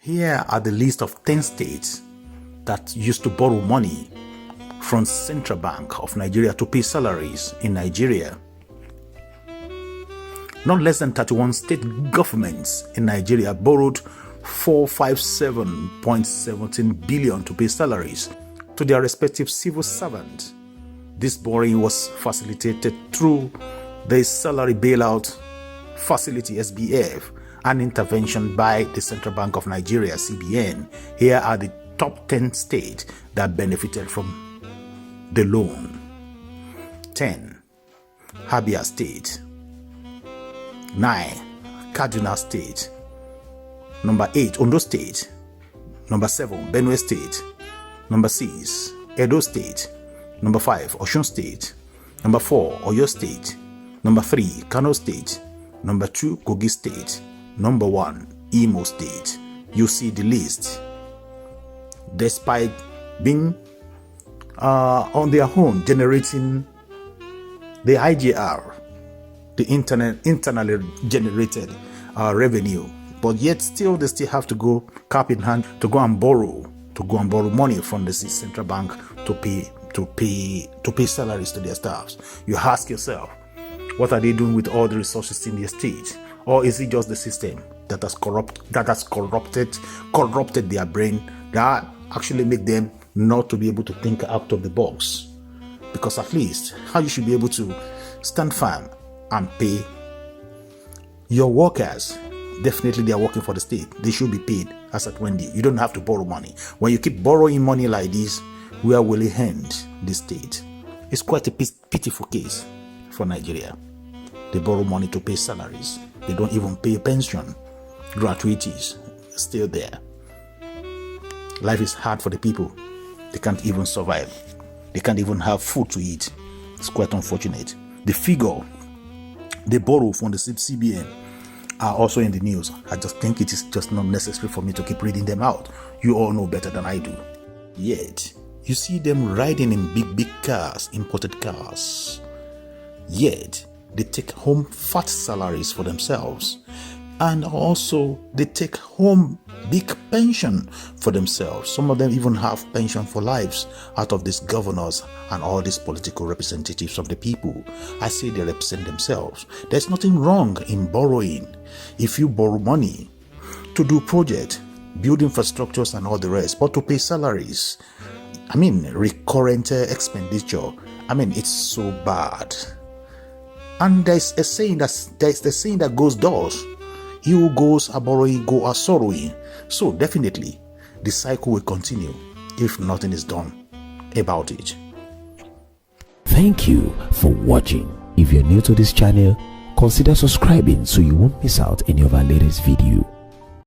Here are the list of 10 states that used to borrow money from Central Bank of Nigeria to pay salaries in Nigeria. Not less than 31 state governments in Nigeria borrowed 457.17 billion to pay salaries to their respective civil servants. This borrowing was facilitated through the Salary Bailout Facility (SBF), an intervention by the Central Bank of Nigeria (CBN). Here are the top 10 states that benefited from the loan. 10. Abia State. 9. Kaduna State. Number 8. Ondo State. Number 7. Benue State. Number 6. Edo State. Number 5. Osun State. Number 4. Oyo State. Number 3. Kano State. Number 2. Kogi State. Number 1. Imo State. You see the list. Despite being on their own generating the IGR, the internally generated revenue, but yet still they still have to go cap in hand to go and borrow money from the central bank to pay salaries to their staffs. You ask yourself, what are they doing with all the resources in their state? Or is it just the system that has corrupted their brain, that actually make them not to be able to think out of the box? Because at least how you should be able to stand firm and pay your workers. Definitely they are working for the state. They should be paid as at when you don't have to borrow money. When you keep borrowing money like this, where will it end the state? It's quite a pitiful case for Nigeria. They borrow money to pay salaries. They don't even pay pension. Gratuities still there. Life is hard for the people. They can't even survive. They can't even have food to eat. It's quite unfortunate. The figure they borrow from the CBN are also in the news. I just think it is just not necessary for me to keep reading them out. You all know better than I do. Yet, you see them riding in big cars, imported cars. Yet, they take home fat salaries for themselves. And also, they take home big pension for themselves. Some of them even have pension for lives out of these governors and all these political representatives of the people. I say they represent themselves. There's nothing wrong in borrowing. If you borrow money to do projects, build infrastructures and all the rest, but to pay salaries, recurrent expenditure, it's so bad. And there's the saying that goes thus: he who goes a borrowing, go a sorrowing. So definitely, the cycle will continue if nothing is done about it. Thank you for watching. If you're new to this channel, consider subscribing so you won't miss out any of our latest video.